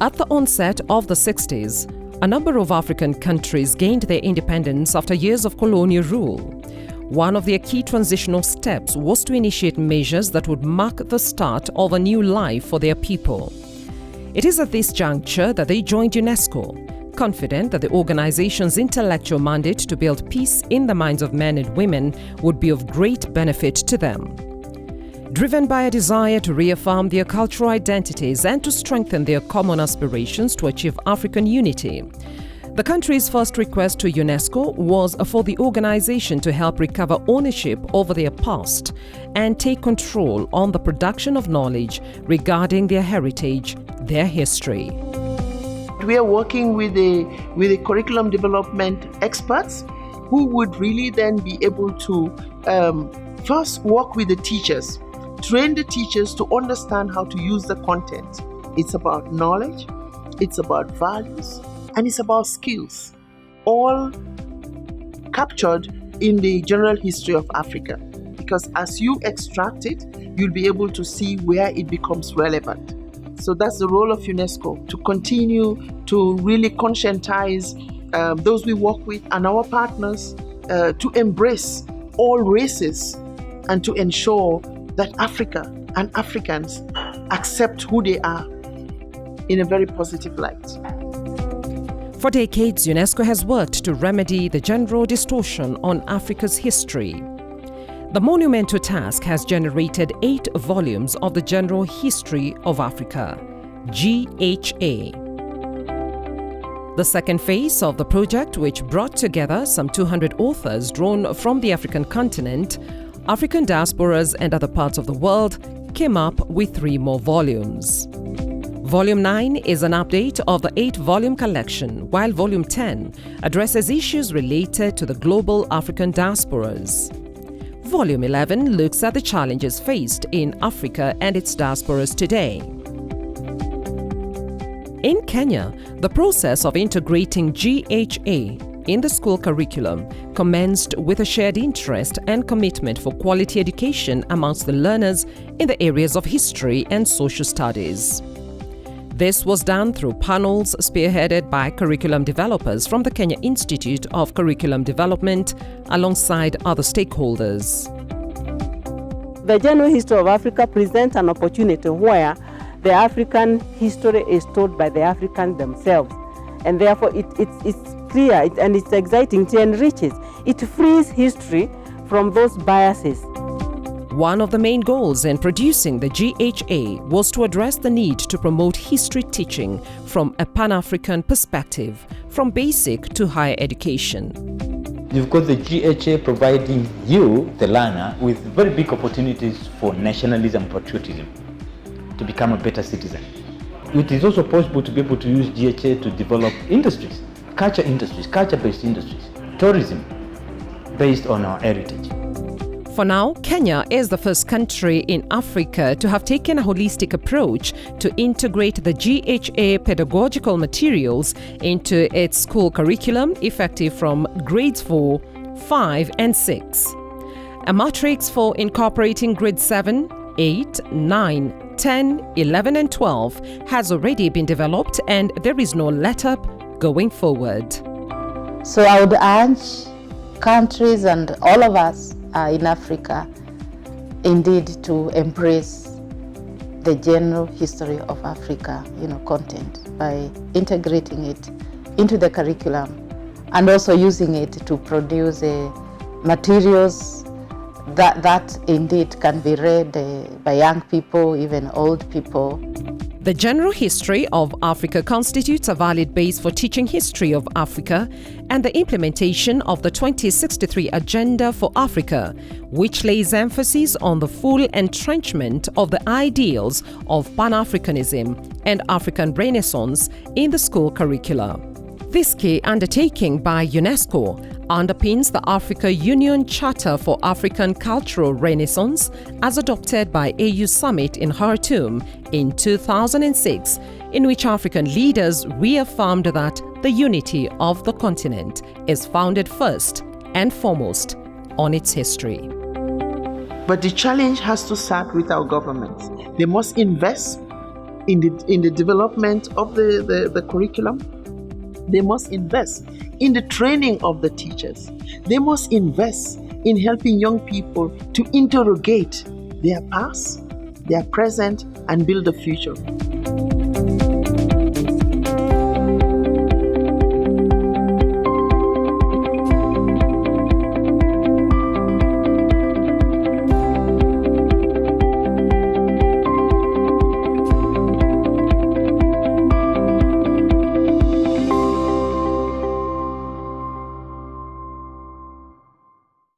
At the onset of the 60s, a number of African countries gained their independence after years of colonial rule. One of their key transitional steps was to initiate measures that would mark the start of a new life for their people. It is at this juncture that they joined UNESCO, confident that the organization's intellectual mandate to build peace in the minds of men and women would be of great benefit to them. Driven by a desire to reaffirm their cultural identities and to strengthen their common aspirations to achieve African unity, the country's first request to UNESCO was for the organization to help recover ownership over their past and take control on the production of knowledge regarding their heritage, their history. We are working with the curriculum development experts who would really then be able to first work with the teachers, train the teachers to understand how to use the content. It's about knowledge, it's about values, and it's about skills, all captured in the general history of Africa. Because as you extract it, you'll be able to see where it becomes relevant. So that's the role of UNESCO, to continue to really conscientize those we work with and our partners to embrace all races and to ensure that Africa and Africans accept who they are in a very positive light. For decades, UNESCO has worked to remedy the general distortion on Africa's history. The monumental task has generated 8 volumes of the General History of Africa, GHA. The second phase of the project, which brought together some 200 authors drawn from the African continent, African diasporas and other parts of the world, came up with 3 more volumes. Volume 9 is an update of the 8-volume collection, while Volume 10 addresses issues related to the global African diasporas. Volume 11 looks at the challenges faced in Africa and its diasporas today. In Kenya, the process of integrating GHA in the school curriculum commenced with a shared interest and commitment for quality education amongst the learners in the areas of history and social studies. This was done through panels spearheaded by curriculum developers from the Kenya Institute of Curriculum Development alongside other stakeholders. The General History of Africa presents an opportunity where the African history is told by the Africans themselves, and therefore it's clear and it's exciting, it enriches, it frees history from those biases. One of the main goals in producing the GHA was to address the need to promote history teaching from a Pan-African perspective, from basic to higher education. You've got the GHA providing you, the learner, with very big opportunities for nationalism and patriotism, to become a better citizen. It is also possible to be able to use GHA to develop industries, culture-based industries, tourism based on our heritage. For now, Kenya is the first country in Africa to have taken a holistic approach to integrate the GHA pedagogical materials into its school curriculum effective from grades 4, 5 and 6. A matrix for incorporating grades 7, 8, 9, 10, 11 and 12 has already been developed, and there is no let-up going forward. So I would urge countries and all of us in Africa indeed to embrace the general history of Africa, content by integrating it into the curriculum and also using it to produce materials that indeed can be read by young people, even old people. The General History of Africa constitutes a valid base for teaching history of Africa and the implementation of the 2063 Agenda for Africa, which lays emphasis on the full entrenchment of the ideals of Pan-Africanism and African Renaissance in the school curricula. This key undertaking by UNESCO underpins the Africa Union Charter for African Cultural Renaissance as adopted by AU Summit in Khartoum in 2006, in which African leaders reaffirmed that the unity of the continent is founded first and foremost on its history. But the challenge has to start with our governments. They must invest in the development of the curriculum. They must invest in the training of the teachers. They must invest in helping young people to interrogate their past, their present, and build a future.